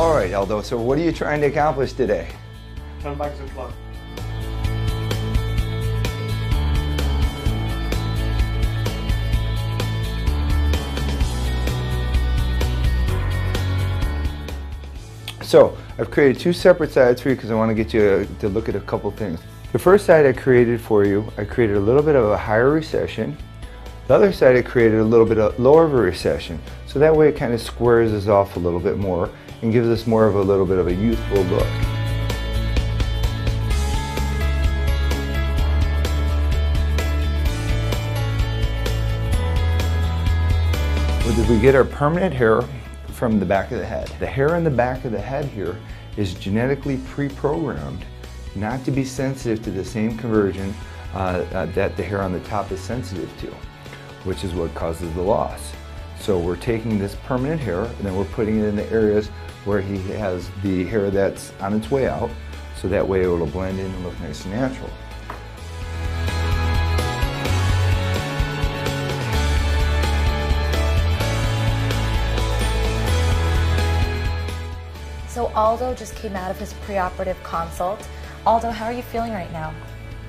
All right, Aldo, so what are you trying to accomplish today? Turn back the clock. So I've created two separate sides for you because I want to get you to look at a couple things. The first side I created for you, I created a little bit of a higher recession. The other side I created a little bit of lower of a recession. So that way it kind of squares us off a little bit more and gives us more of a little bit of a youthful look. We get our permanent hair from the back of the head. The hair on the back of the head here is genetically pre-programmed not to be sensitive to the same conversion that the hair on the top is sensitive to, which is what causes the loss. So we're taking this permanent hair and then we're putting it in the areas where he has the hair that's on its way out, so that way it will blend in and look nice and natural. So Aldo just came out of his preoperative consult. Aldo, how are you feeling right now?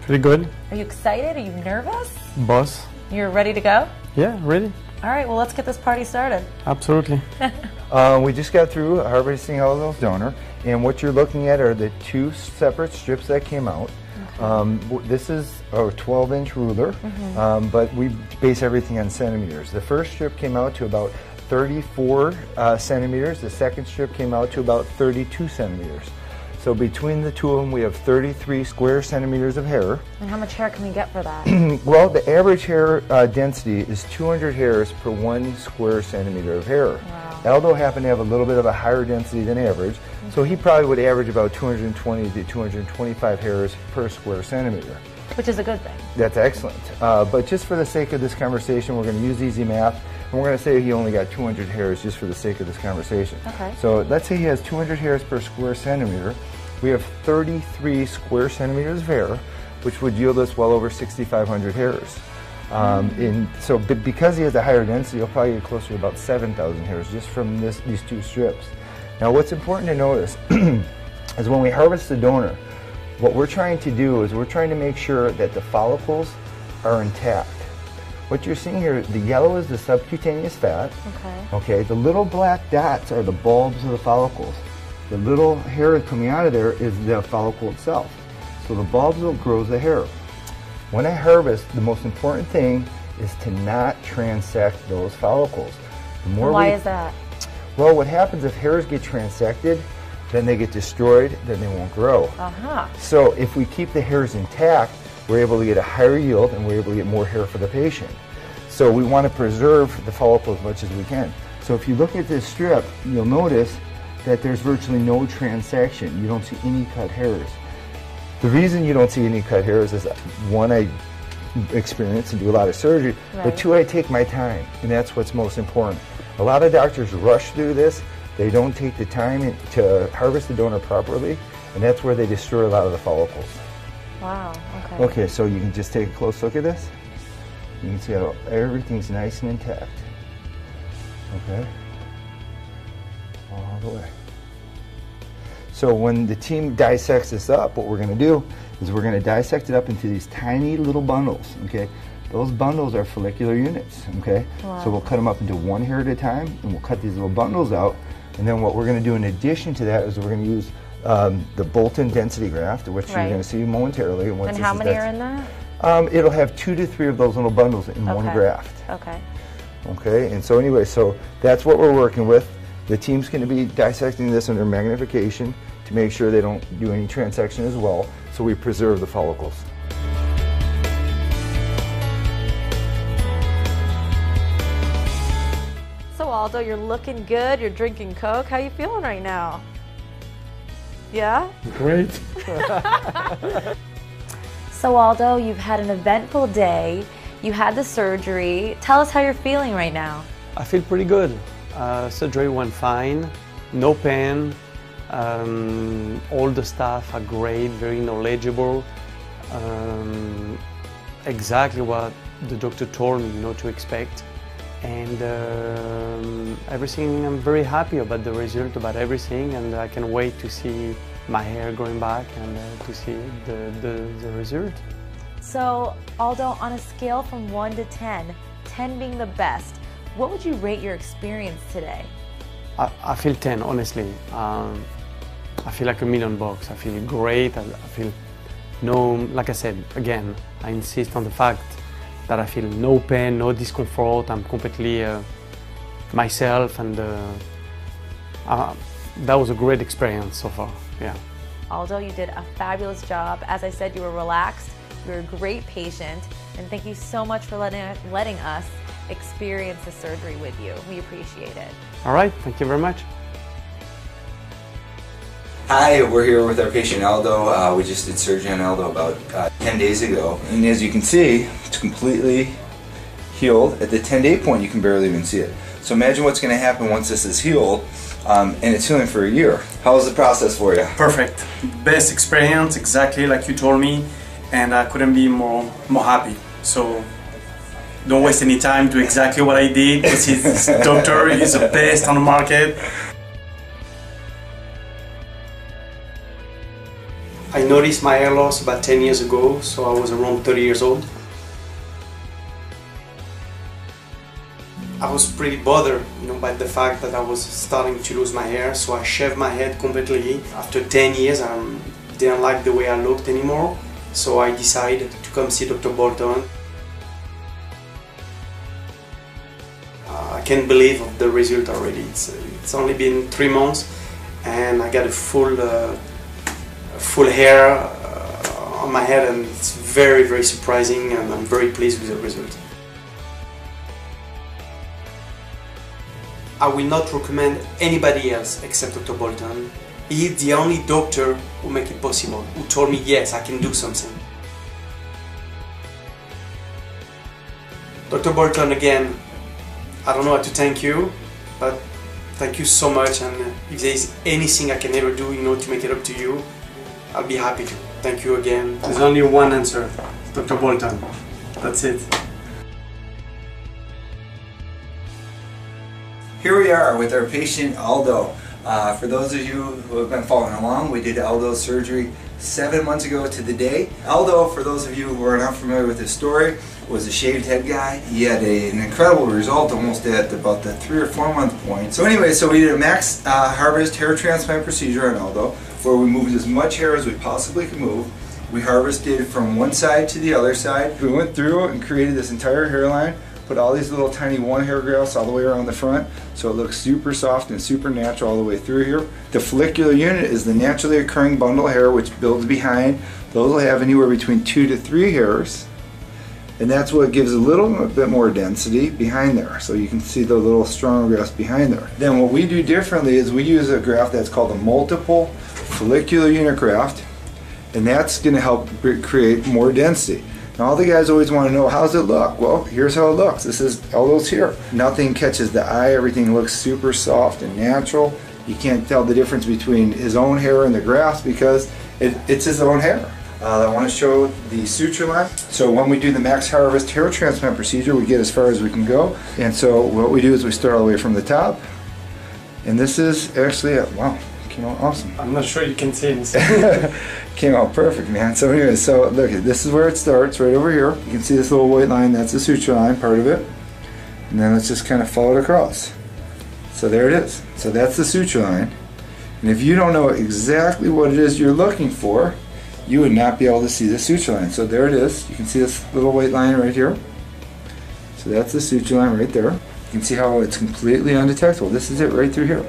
Pretty good. Are you excited? Are you nervous? Boss? You're ready to go? Yeah, ready. All right, well, let's get this party started. Absolutely. We just got through harvesting Aldo's donor, and what you're looking at are the two separate strips that came out. Okay. This is a 12-inch ruler, but we base everything on centimeters. The first strip came out to about 34 centimeters. The second strip came out to about 32 centimeters. So between the two of them, we have 33 square centimeters of hair. And how much hair can we get for that? Well, the average hair density is 200 hairs per 1 square centimeter of hair. Wow. Aldo happened to have a little bit of a higher density than average, so he probably would average about 220 to 225 hairs per square centimeter. Which is a good thing. That's excellent. But just for the sake of this conversation, we're going to use easy math, and we're going to say he only got 200 hairs just for the sake of this conversation. Okay. So let's say he has 200 hairs per square centimeter. We have 33 square centimeters of hair, which would yield us well over 6,500 hairs. Because he has a higher density, he'll probably get closer to about 7,000 hairs just from these two strips. Now, what's important to notice is when we harvest the donor, what we're trying to do is we're trying to make sure that the follicles are intact. What you're seeing here, the yellow is the subcutaneous fat. Okay. The little black dots are the bulbs of the follicles. The little hair coming out of there is the follicle itself. So the bulbs will grow the hair. When I harvest, the most important thing is to not transect those follicles. Why is that? Well, what happens if hairs get transected, then they get destroyed, then they won't grow. So if we keep the hairs intact, we're able to get a higher yield and we're able to get more hair for the patient. So we want to preserve the follicle as much as we can. So if you look at this strip, you'll notice that there's virtually no transection. You don't see any cut hairs. The reason you don't see any cut hairs is, one, I experience and do a lot of surgery, but two, I take my time, and that's what's most important. A lot of doctors rush through this. They don't take the time to harvest the donor properly, and that's where they destroy a lot of the follicles. Wow, okay. Okay, so you can just take a close look at this. You can see how everything's nice and intact. Okay? All the way. So when the team dissects this up, what we're going to do is we're going to dissect it up into these tiny little bundles, okay? Those bundles are follicular units, okay? Wow. So we'll cut them up into one hair at a time, and we'll cut these little bundles out. And then what we're going to do in addition to that is we're going to use the Bolton density graft, which you're going to see momentarily. And how many are in that? It'll have 2 to 3 of those little bundles in one graft. Okay. Okay, and so anyway, so that's what we're working with. The team's going to be dissecting this under magnification to make sure they don't do any transection as well, so we preserve the follicles. So Aldo, you're looking good, you're drinking Coke. How you feeling right now? Yeah? Great. So Aldo, you've had an eventful day. You had the surgery. Tell us how you're feeling right now. I feel pretty good. Surgery went fine, no pain. All the staff are great, very knowledgeable. Exactly what the doctor told me, to expect. and everything. I'm very happy about the result, about everything, and I can wait to see my hair growing back and to see the result. So, Aldo, on a scale from 1 to 10, 10 being the best, what would you rate your experience today? I feel 10, honestly. I feel like $1,000,000. I feel great. I feel like I said, again, I insist on the fact that I feel no pain, no discomfort. I'm completely myself, and that was a great experience so far, yeah. Aldo, you did a fabulous job. As I said, you were relaxed, you were a great patient, and thank you so much for letting us experience the surgery with you. We appreciate it. All right, thank you very much. Hi, we're here with our patient Aldo. We just did surgery on Aldo about 10 days ago. And as you can see, it's completely healed. At the 10-day point, you can barely even see it. So imagine what's going to happen once this is healed, and it's healing for a year. How was the process for you? Perfect. Best experience, exactly like you told me, and I couldn't be more happy. So don't waste any time, do exactly what I did. This doctor is the best on the market. I noticed my hair loss about 10 years ago, so I was around 30 years old. I was pretty bothered, by the fact that I was starting to lose my hair, so I shaved my head completely. After 10 years, I didn't like the way I looked anymore, so I decided to come see Dr. Bolton. I can't believe the result already. It's only been 3 months, and I got a full hair on my head, and it's very, very surprising, and I'm very pleased with the result. I will not recommend anybody else except Dr. Bolton. He's the only doctor who made it possible, who told me, yes, I can do something. Dr. Bolton, again, I don't know how to thank you, but thank you so much, and if there's anything I can ever do, to make it up to you, I'll be happy to. Thank you again. There's only one answer, Dr. Bolton. That's it. Here we are with our patient Aldo. For those of you who have been following along, we did Aldo's surgery 7 months ago to the day. Aldo, for those of you who are not familiar with his story, was a shaved head guy. He had an incredible result almost at about the 3 or 4 month point. So anyway, we did a max harvest hair transplant procedure on Aldo, where we moved as much hair as we possibly could move. We harvested from one side to the other side. We went through and created this entire hairline, put all these little tiny one-hair grafts all the way around the front, so it looks super soft and super natural all the way through here. The follicular unit is the naturally occurring bundle of hair which builds behind. Those will have anywhere between 2 to 3 hairs, and that's what gives a bit more density behind there. So you can see the little stronger grafts behind there. Then what we do differently is we use a graft that's called a multiple follicular unit graft, and that's going to help create more density. Now all the guys always want to know, how's it look? Well, here's how it looks. This is Aldo's here. Nothing catches the eye. Everything looks super soft and natural. You can't tell the difference between his own hair and the grafts because it's his own hair. I want to show the suture line. So when we do the max harvest hair transplant procedure, we get as far as we can go. And so what we do is we start all the way from the top. And this is actually, wow, came out awesome. I'm not sure you can see this. Came out perfect, man. So anyway, so look, this is where it starts, right over here. You can see this little white line, that's the suture line, part of it. And then let's just kind of follow it across. So there it is. So that's the suture line. And if you don't know exactly what it is you're looking for, you would not be able to see the suture line. So there it is. You can see this little white line right here. So that's the suture line right there. You can see how it's completely undetectable. This is it right through here.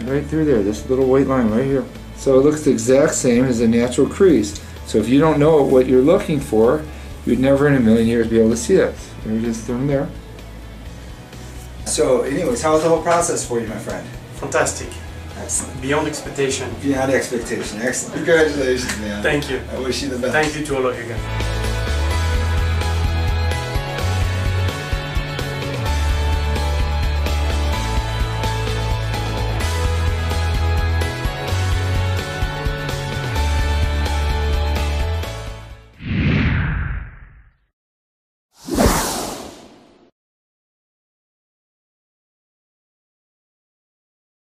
Right through there, this little white line right here. So it looks the exact same as a natural crease. So if you don't know what you're looking for, you'd never in a million years be able to see it. There it is from there. So anyways, how was the whole process for you, my friend? Fantastic. Excellent. Beyond expectation. Beyond expectation. Excellent. Congratulations, man. Thank you. I wish you the best. Thank you to all of you guys.